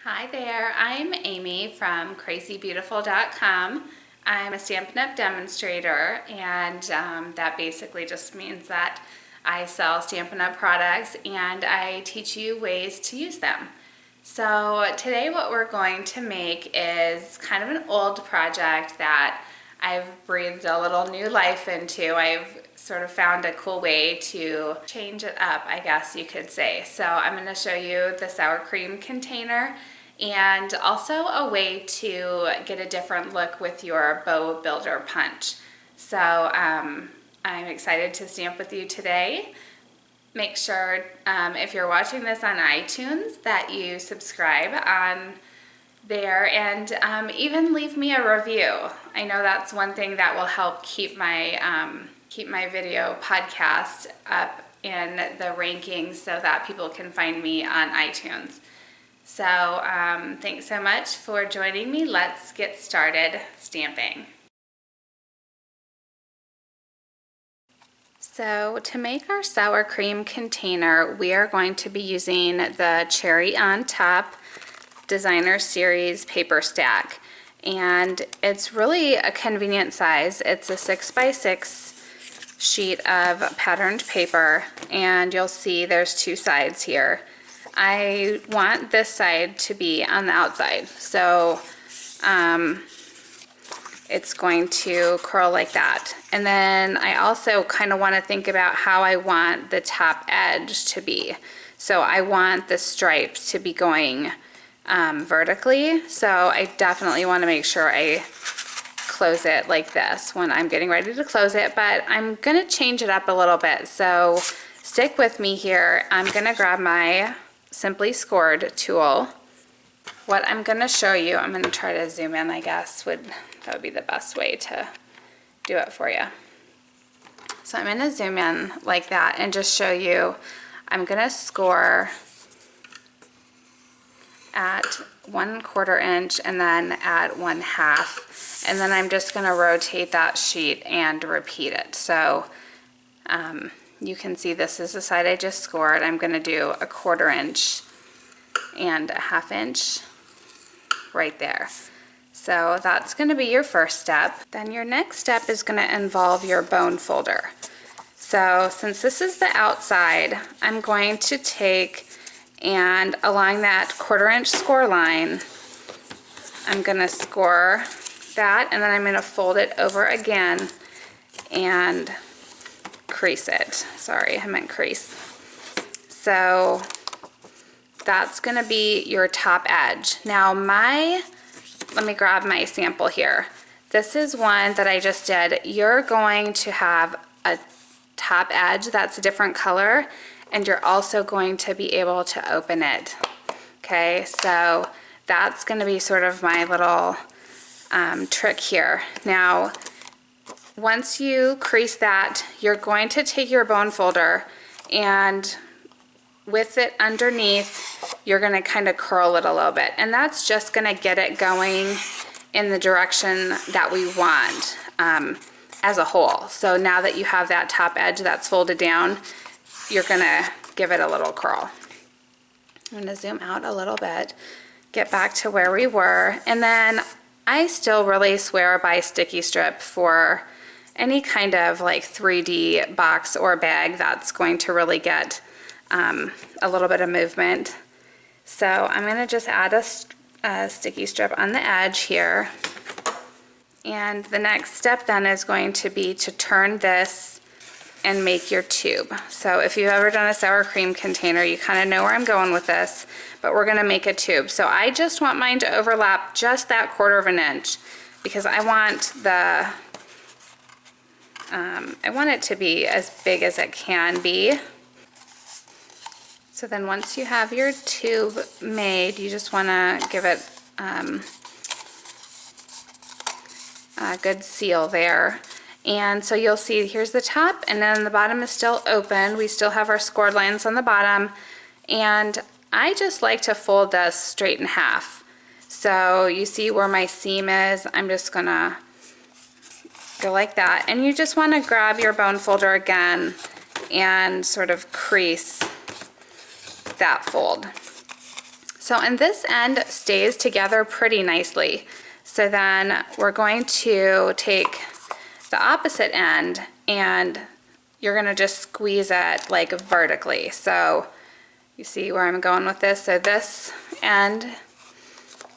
Hi there, I'm Amy from crazybeautiful.com. I'm a Stampin' Up! Demonstrator, and that basically just means that I sell Stampin' Up! Products and I teach you ways to use them. So today what we're going to make is kind of an old project that I've breathed a little new life into. I've sort of found a cool way to change it up, I guess you could say. So I'm going to show you the sour cream container and also a way to get a different look with your bow builder punch. So I'm excited to stamp with you today. Make sure if you're watching this on iTunes that you subscribe on there and even leave me a review. I know that's one thing that will help keep my video podcast up in the rankings so that people can find me on iTunes. So thanks so much for joining me. Let's get started stamping. So to make our sour cream container, we are going to be using the Cherry on Top Designer Series paper stack. And it's really a convenient size. It's a 6x6 sheet of patterned paper, and you'll see there's two sides here. I want this side to be on the outside, so it's going to curl like that. And then I also kind of want to think about how I want the top edge to be. So I want the stripes to be going vertically, so I definitely want to make sure I close it like this when I'm getting ready to close it, but I'm going to change it up a little bit, so stick with me here. I'm going to grab my Simply Scored tool. What I'm going to show you, I'm going to try to zoom in, I guess, that would be the best way to do it for you. So I'm going to zoom in like that and just show you. I'm going to score at 1/4 inch and then at 1/2, and then I'm just going to rotate that sheet and repeat it. So you can see this is the side I just scored. I'm going to do 1/4 inch and 1/2 inch right there. So that's going to be your first step. Then your next step is going to involve your bone folder. So since this is the outside, I'm going to take and along that 1/4 inch score line, I'm going to score that, and then I'm going to fold it over again and crease it. Sorry, I meant crease. So that's going to be your top edge. Now let me grab my sample here. This is one that I just did. You're going to have a top edge that's a different color, and you're also going to be able to open it. Okay, so that's going to be sort of my little trick here. Now, once you crease that, you're going to take your bone folder, and with it underneath, you're going to kind of curl it a little bit, and that's just going to get it going in the direction that we want as a whole. So now that you have that top edge that's folded down, you're going to give it a little curl. I'm going to zoom out a little bit, get back to where we were, and then I still really swear by sticky strip for any kind of like 3D box or bag that's going to really get a little bit of movement. So I'm going to just add a sticky strip on the edge here. And the next step then is going to be to turn this and make your tube. So if you've ever done a sour cream container, you kind of know where I'm going with this, but we're going to make a tube. So I just want mine to overlap just that 1/4 inch because I want it to be as big as it can be. So then once you have your tube made, you just want to give it a good seal there. And so you'll see here's the top, and then the bottom is still open. We still have our scored lines on the bottom, and I just like to fold this straight in half. So you see where my seam is, I'm just gonna go like that, and you just want to grab your bone folder again and sort of crease that fold. So, and this end stays together pretty nicely. So then we're going to take the opposite end and you're gonna just squeeze it like vertically. So you see where I'm going with this? So this end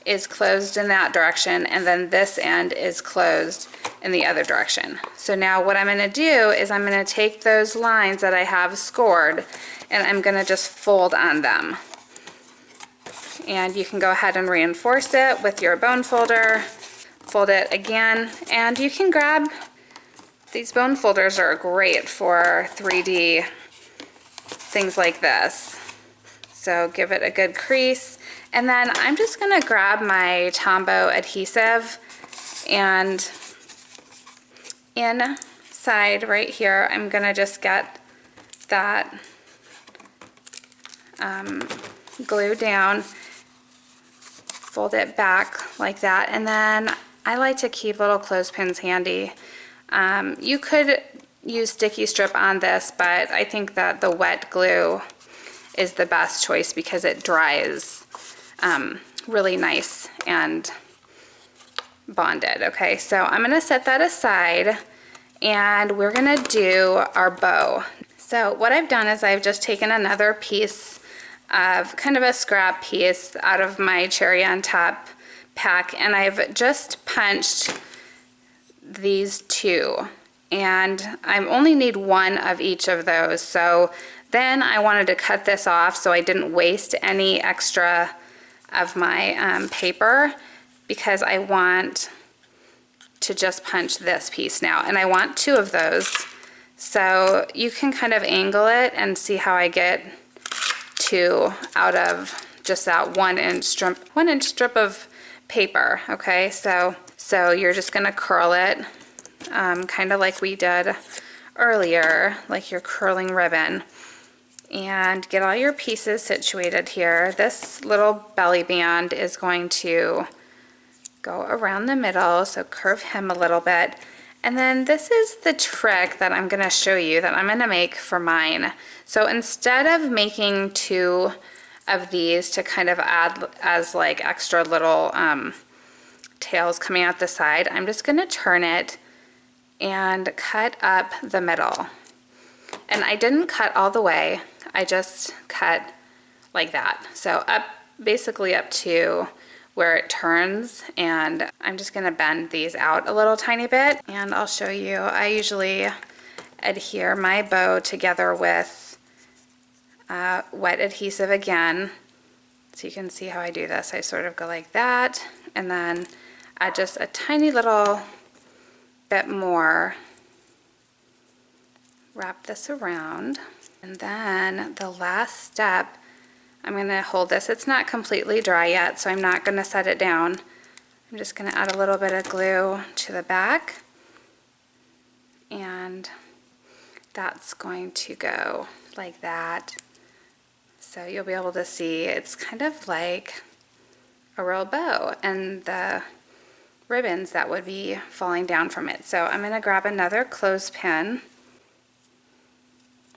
is closed in that direction and then this end is closed in the other direction. So now what I'm gonna do is I'm gonna take those lines that I have scored and I'm gonna just fold on them. And you can go ahead and reinforce it with your bone folder, fold it again, and you can grab, these bone folders are great for 3D things like this. So give it a good crease. And then I'm just gonna grab my Tombow adhesive and inside right here, I'm gonna just get that glue down, fold it back like that, and then I like to keep little clothespins handy. You could use sticky strip on this, but I think that the wet glue is the best choice because it dries really nice and bonded. Okay, so I'm gonna set that aside and we're gonna do our bow. So what I've done is I've just taken another piece of kind of a scrap piece out of my cherry on top pack and I've just punched these two and I only need one of each of those. So then I wanted to cut this off so I didn't waste any extra of my paper because I want to just punch this piece now and I want two of those. So you can kind of angle it and see how I get two out of just that 1 inch strip of paper. Okay, so you're just gonna curl it kind of like we did earlier, like your curling ribbon, and get all your pieces situated here. This little belly band is going to go around the middle, so curve him a little bit. And then this is the trick that I'm gonna show you that I'm gonna make for mine. So instead of making two of these to kind of add as like extra little tails coming out the side, I'm just gonna turn it and cut up the middle. And I didn't cut all the way, I just cut like that. So up, basically up to where it turns, and I'm just gonna bend these out a little tiny bit and I'll show you. I usually adhere my bow together with wet adhesive again. So you can see how I do this. I sort of go like that and then add just a tiny little bit more. Wrap this around. And then the last step, I'm going to hold this. It's not completely dry yet, so I'm not going to set it down. I'm just going to add a little bit of glue to the back. And that's going to go like that. So you'll be able to see it's kind of like a real bow and the ribbons that would be falling down from it. So I'm going to grab another clothespin.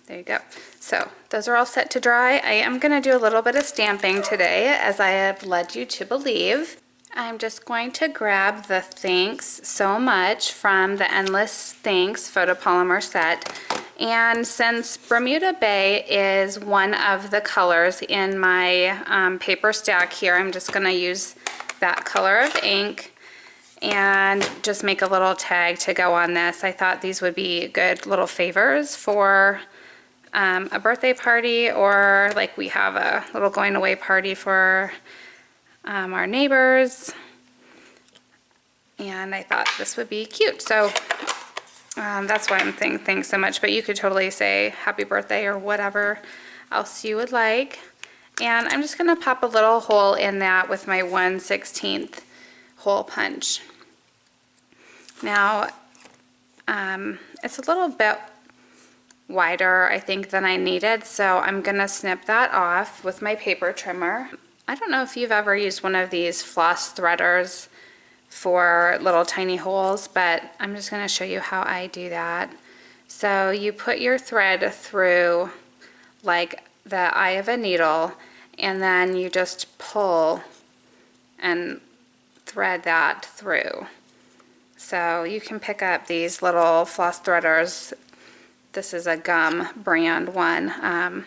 There you go. So those are all set to dry. I am going to do a little bit of stamping today, as I have led you to believe. I'm just going to grab the Thanks So Much from the Endless Thanks photopolymer set. And since Bermuda Bay is one of the colors in my paper stack here, I'm just going to use that color of ink and just make a little tag to go on this. I thought these would be good little favors for a birthday party, or like we have a little going away party for our neighbors, and I thought this would be cute. So that's why I'm saying thanks so much, but you could totally say happy birthday or whatever else you would like. And I'm just gonna pop a little hole in that with my 1/16 hole punch. Now it's a little bit wider, I think, than I needed, so I'm gonna snip that off with my paper trimmer. I don't know if you've ever used one of these floss threaders for little tiny holes, but I'm just gonna show you how I do that. So you put your thread through like the eye of a needle and then you just pull and thread that through. So you can pick up these little floss threaders. This is a Gum brand one,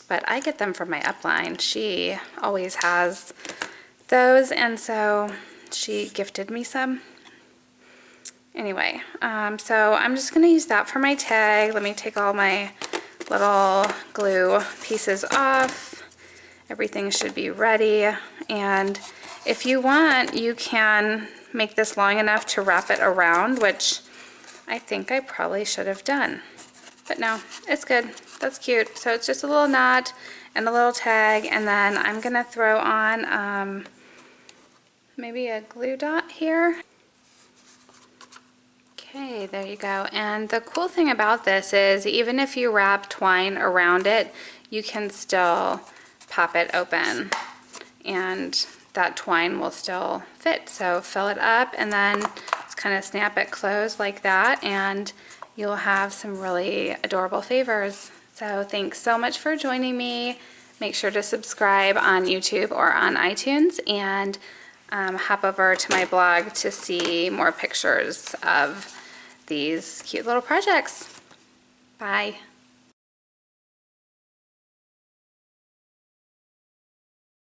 but I get them from my upline. She always has those, and so she gifted me some. Anyway, so I'm just going to use that for my tag. Let me take all my little glue pieces off. Everything should be ready, and if you want, you can make this long enough to wrap it around, which I think I probably should have done. But no, it's good. That's cute. So it's just a little knot and a little tag, and then I'm gonna throw on maybe a glue dot here. Okay, there you go. And the cool thing about this is even if you wrap twine around it, you can still pop it open and that twine will still fit. So fill it up and then just kind of snap it closed like that, and you'll have some really adorable favors. So thanks so much for joining me. Make sure to subscribe on YouTube or on iTunes, and hop over to my blog to see more pictures of these cute little projects. Bye.